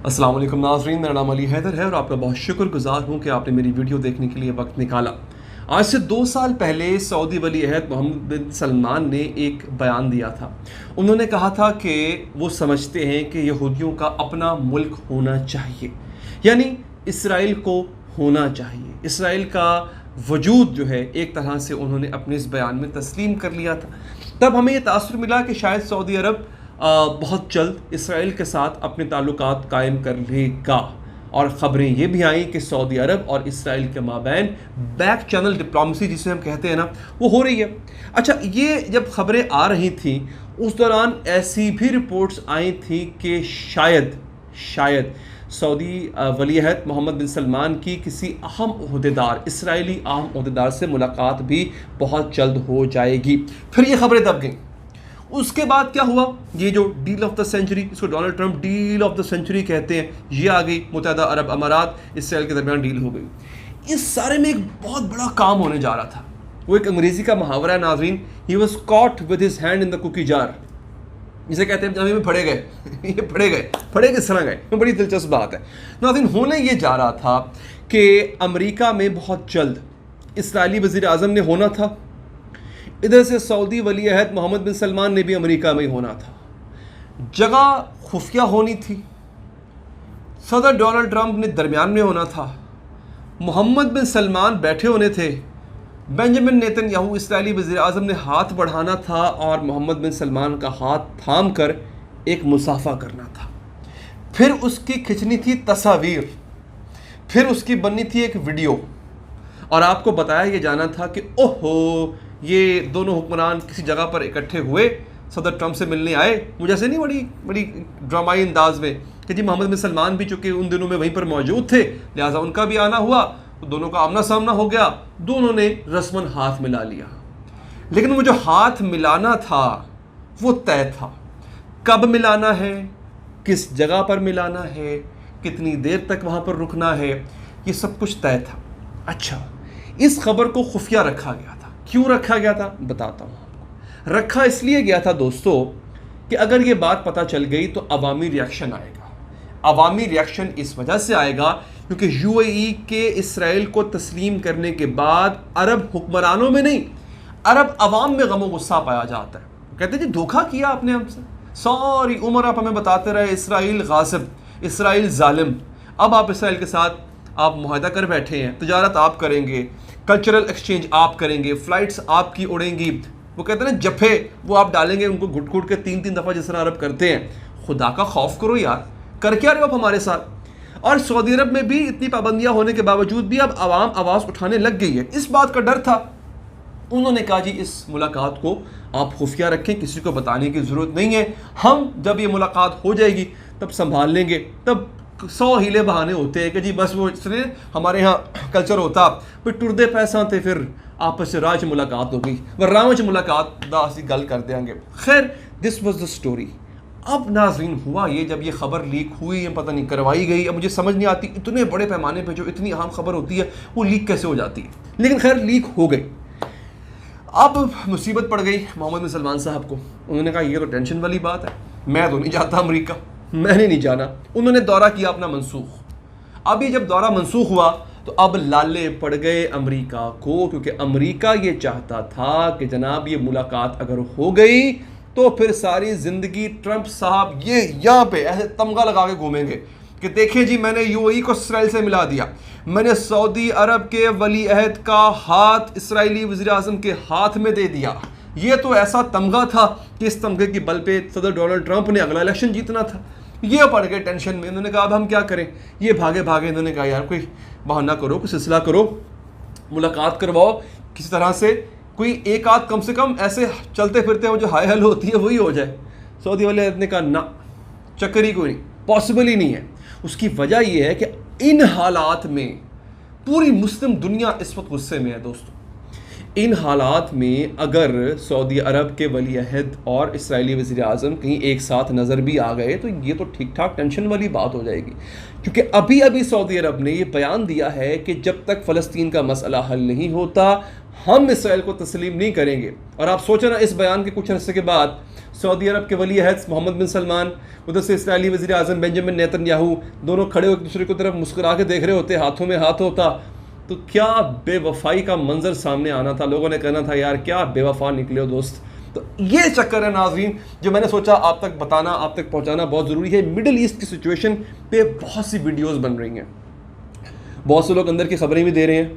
अस्सलाम वालेकुम नाज़रीन, मेरा नाम अली हैदर है और आपका बहुत शुक्रगुजार हूँ कि आपने मेरी वीडियो देखने के लिए वक्त निकाला। आज से 2 साल पहले सऊदी वली अहद मोहम्मद बिन सलमान ने एक बयान दिया था। उन्होंने कहा था कि वो समझते हैं कि यहूदियों का अपना मुल्क होना चाहिए, यानी इसराइल को होना चाहिए। इसराइल का वजूद जो है एक तरह से उन्होंने अपने इस बयान में तस्लीम कर लिया था। तब हमें ये तासुर मिला कि शायद सऊदी अरब बहुत जल्द इसराइल के साथ अपने ताल्लुकात कायम कर लेगा, और ख़बरें ये भी आई कि सऊदी अरब और इसराइल के माबैन बैक चैनल डिप्लोमेसी जिसे हम कहते हैं ना, वो हो रही है। अच्छा, ये जब ख़बरें आ रही थी उस दौरान ऐसी भी रिपोर्ट्स आई थी कि शायद सऊदी वली अहद मोहम्मद बिन सलमान की किसी अहम ओहदेदार, इसराइली अहम ओहदेदार से मुलाकात भी बहुत जल्द हो जाएगी। फिर ये ख़बरें दब गईं। उसके बाद क्या हुआ, ये जो डील ऑफ द सेंचुरी, इसको Donald Trump deal of the century कहते हैं, ये आ गई। मुत्तहदा अरब अमारात इसराइल के दरमियान डील हो गई। इस सारे में एक बहुत बड़ा काम होने जा रहा था। वो एक अंग्रेजी का मुहावरा है नाज़रीन, he was caught with his hand in the cookie jar, जिसे कहते हैं जमीन में फड़े गए। ये फड़े किस तरह गए, वो बड़ी दिलचस्प बात है नाज़रीन। होने ये जा रहा था कि अमेरिका में बहुत जल्द इसराइली वज़ीर आज़म ने होना था, इधर से सऊदी वली अहद मोहम्मद बिन सलमान ने भी अमेरिका में ही होना था। जगह खुफिया होनी थी, सदर डोनाल्ड ट्रंप ने दरमियान में होना था, मोहम्मद बिन सलमान बैठे होने थे, बेंजामिन नेतन्याहू इसराइली वज़ीर आज़म ने हाथ बढ़ाना था और मोहम्मद बिन सलमान का हाथ थाम कर एक मुसाफा करना था। फिर उसकी खिंचनी थी तस्वीर, फिर उसकी बननी थी एक वीडियो, और आपको बताया ये जाना था कि ओहो, ये दोनों हुक्मरान किसी जगह पर इकट्ठे हुए, सदर ट्रंप से मिलने आए। मुझे ऐसे नहीं बड़ी ड्रामाई अंदाज में कि जी मोहम्मद बिन सलमान भी चूँकि उन दिनों में वहीं पर मौजूद थे, लिहाजा उनका भी आना हुआ, तो दोनों का आमना सामना हो गया, दोनों ने रस्मन हाथ मिला लिया। लेकिन वो जो हाथ मिलाना था वो तय था। कब मिलाना है, किस जगह पर मिलाना है, कितनी देर तक वहाँ पर रुकना है, ये सब कुछ तय था। अच्छा, इस खबर को खुफिया रखा गया था। क्यों रखा गया था बताता हूँ आपको। रखा इसलिए गया था दोस्तों कि अगर ये बात पता चल गई तो अवामी रिएक्शन आएगा। अवामी रिएक्शन इस वजह से आएगा क्योंकि यूएई के इसराइल को तस्लीम करने के बाद अरब हुक्मरानों में नहीं, अरब अवाम में गम गुस्सा पाया जाता है। कहते हैं जी धोखा किया आपने हमसे, सारी उम्र आप हमें बताते रहे इसराइल गासिब, इसराइल जालिम, अब आप इसराइल के साथ आप मुआहदा कर बैठे हैं, तजारत आप करेंगे, कल्चरल एक्सचेंज आप करेंगे, फ़्लाइट्स आपकी उड़ेंगी। वो कहते हैं ना जफे वो आप डालेंगे उनको घुट घुट के 3-3 दफ़ा जिस तरह अरब करते हैं। खुदा का खौफ करो यार, कर क्या रहे हो आप हमारे साथ। और सऊदी अरब में भी इतनी पाबंदियां होने के बावजूद भी अब आवाम आवाज़ उठाने लग गई है। इस बात का डर था। उन्होंने कहा जी इस मुलाकात को आप खुफिया रखें, किसी को बताने की ज़रूरत नहीं है, हम जब ये मुलाकात हो जाएगी तब संभाल लेंगे। तब 100 हीले बहाने होते हैं कि जी बस वो इसलिए हमारे यहाँ कल्चर होता, फिर टुरदे पैसा थे, फिर आपस में राज मुलाकात हो गई, वह राज मुलाकात दा असी गल कर देंगे। खैर, दिस वॉज द स्टोरी। अब नाज़रीन हुआ ये, जब ये खबर लीक हुई, पता नहीं करवाई गई, अब मुझे समझ नहीं आती इतने बड़े पैमाने पर जो इतनी अहम खबर होती है वो लीक कैसे हो जाती है। लेकिन खैर लीक हो गई। अब मुसीबत पड़ गई मोहम्मद बिन सलमान साहब को। उन्होंने कहा ये तो टेंशन वाली बात है, मैं तो नहीं जाता अमेरिका, मैंने नहीं जाना। उन्होंने दौरा किया अपना मनसूख। अब ये जब दौरा मनसूख हुआ तो अब लाले पड़ गए अमेरिका को, क्योंकि अमेरिका ये चाहता था कि जनाब ये मुलाकात अगर हो गई तो फिर सारी ज़िंदगी ट्रंप साहब ये यहाँ पे ऐसे तमगा लगा के घूमेंगे कि देखें जी मैंने यूएई को इसराइल से मिला दिया, मैंने सऊदी अरब के वली अहद का हाथ इसराइली वज़ीर आज़म के हाथ में दे दिया। ये तो ऐसा तमगा था कि इस तमगे की बल पे सदर डोनाल्ड ट्रंप ने अगला इलेक्शन जीतना था। ये पड़ गए टेंशन में। इन्होंने कहा अब हम क्या करें, ये भागे भागे। इन्होंने कहा यार कोई बहाना करो, कोई सिलसिला करो, मुलाकात करवाओ किसी तरह से, कोई एक आध कम से कम ऐसे चलते फिरते वो जो हाय हल होती है वही हो जाए। सऊदी वाले ने कहा ना, चक्कर ही कोई नहीं, पॉसिबल ही नहीं है। उसकी वजह यह है कि इन हालात में पूरी मुस्लिम दुनिया इस वक्त गुस्से में है दोस्तों। इन हालात में अगर सऊदी अरब के वली अहद और इस्राएली वज़ीर आज़म कहीं एक साथ नज़र भी आ गए तो ये तो ठीक ठाक टेंशन वाली बात हो जाएगी, क्योंकि अभी अभी सऊदी अरब ने ये बयान दिया है कि जब तक फ़लस्तीन का मसला हल नहीं होता हम इसराइल को तस्लीम नहीं करेंगे। और आप सोचें ना, इस बयान के कुछ अरसे के बाद सऊदी अरब के वली अहद मोहम्मद बिन सलमान, उधर से इस्राएली वज़ीर आज़म बेंजामिन नेतन्याहू, दोनों खड़े एक दूसरे की तरफ मुस्कुरा के देख रहे होते, हाथों में हाथ होता, तो क्या बेवफाई का मंजर सामने आना था। लोगों ने कहना था यार क्या बेवफा निकले हो दोस्त। तो ये चक्कर है नाज़रीन जो मैंने सोचा आप तक बताना, आप तक पहुंचाना बहुत ज़रूरी है। मिडिल ईस्ट की सिचुएशन पे बहुत सी वीडियोस बन रही हैं, बहुत से लोग अंदर की खबरें भी दे रहे हैं,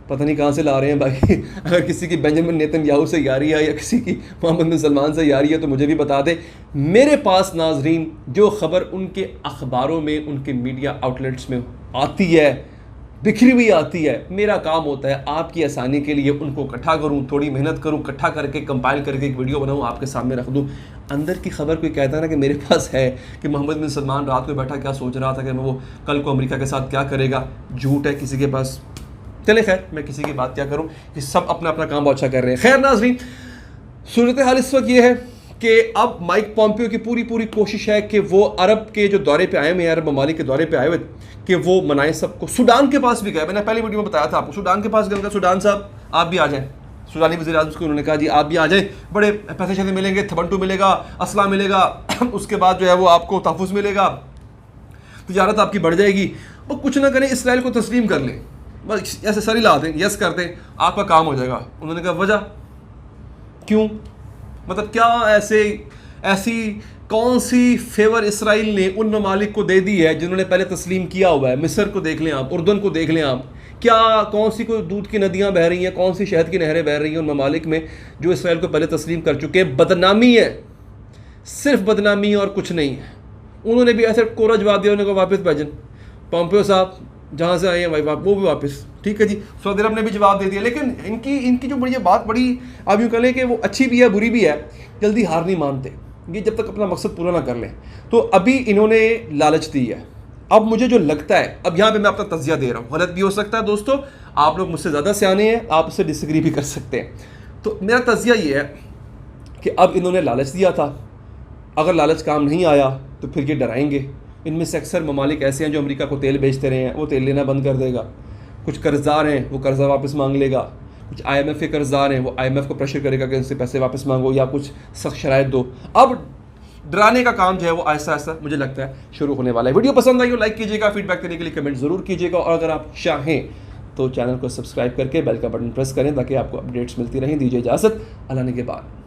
पता नहीं कहाँ से ला रहे हैं भाई। अगर किसी की बेंजामिन नेतन्याहू से यारी है या किसी की मोहम्मद बिन सलमान से यारी है तो मुझे भी बता दे। मेरे पास नाज़रीन जो खबर उनके अखबारों में, उनके मीडिया आउटलेट्स में आती है, बिखरी हुई आती है, मेरा काम होता है आपकी आसानी के लिए उनको इकट्ठा करूं, थोड़ी मेहनत करूं, इकट्ठा करके कंपाइल करके एक वीडियो बनाऊं, आपके सामने रख दूं। अंदर की खबर कोई कहता है ना कि मेरे पास है कि मोहम्मद बिन सलमान रात को बैठा क्या सोच रहा था कि वो कल को अमेरिका के साथ क्या करेगा, झूठ है किसी के पास। चले खैर, मैं किसी की बात क्या करूँ कि सब अपना अपना काम बहुत अच्छा कर रहे हैं। खैर नाज़रीन, सूरत हाल इस वक्त ये है कि अब माइक पॉम्पियो की पूरी कोशिश है कि वो अरब के जो दौरे पे आए हुए हैं, अरब ममालिक के दौरे पे आए हुए, कि वो मनाए सबको। सूडान के पास भी गए, मैंने पहली वीडियो में बताया था आपको, सूडान के पास गए, सूडान साहब आप भी आ जाएं। सूडानी वज़ीर आज़म को उन्होंने कहा जी आप भी आ जाएं, बड़े पैसे शैसे मिलेंगे, थबंटू मिलेगा, असला मिलेगा, उसके बाद जो है वो आपको तहफ़्फ़ुज़ मिलेगा, तिजारत आपकी बढ़ जाएगी। वो कुछ ना करें, इसराइल को तस्लीम कर लें, बस ऐसे सर ला दें, यस कर दें, आपका काम हो जाएगा। उन्होंने कहा वजह क्यों, मतलब क्या ऐसी कौन सी फेवर इसराइल ने उन ममालिक को दे दी है जिन्होंने पहले तस्लीम किया हुआ है। मिस्र को देख लें आप, उर्दन को देख लें आप, क्या कौन सी कोई दूध की नदियां बह रही हैं, कौन सी शहद की नहरें बह रही हैं उन ममालिक में जो इसराइल को पहले तस्लीम कर चुके हैं। बदनामी है, सिर्फ बदनामी और कुछ नहीं है। उन्होंने भी ऐसे कोरा जवाब दिया, उन्होंने कहा वापस भेजन, पॉम्पियो साहब जहाँ से आए हैं भाई वो भी वापस, ठीक है जी। सऊदी अरब ने भी जवाब दे दिया। लेकिन इनकी जो बड़ी बात बड़ी, आप यूँ कह लें कि वो अच्छी भी है बुरी भी है, जल्दी हार नहीं मानते ये जब तक अपना मकसद पूरा ना कर लें। तो अभी इन्होंने लालच दी है। अब मुझे जो लगता है, अब यहाँ पे मैं अपना तज़िया दे रहा हूँ, गलत भी हो सकता है दोस्तों, आप लोग मुझसे ज़्यादा सियाने हैं, आप उससे डिसएग्री भी कर सकते हैं। तो मेरा तज़िया ये है कि अब इन्होंने लालच दिया था, अगर लालच काम नहीं आया तो फिर ये डराएंगे। इनमें से अक्सर ममालिक ऐसे हैं जो अमेरिका को तेल बेचते रहे हैं, वो तेल लेना बंद कर देगा। कुछ कर्जदार हैं, वो कर्जा वापस मांग लेगा। कुछ IMF के कर्जदार हैं, वो IMF को प्रेशर करेगा कि उनसे पैसे वापस मांगो या कुछ सख्त शराइत दो। अब डराने का काम जो है वो आहिस्ता आहिस्ता मुझे लगता है शुरू होने वाला है। वीडियो पसंद आई हो लाइक कीजिएगा, फीडबैक देने के लिए कमेंट ज़रूर कीजिएगा, और अगर आप चाहें तो चैनल को सब्सक्राइब करके बेल का बटन प्रेस करें ताकि आपको अपडेट्स मिलती रहें। दीजिए इजाज़त, अल्लाह ने के बाद।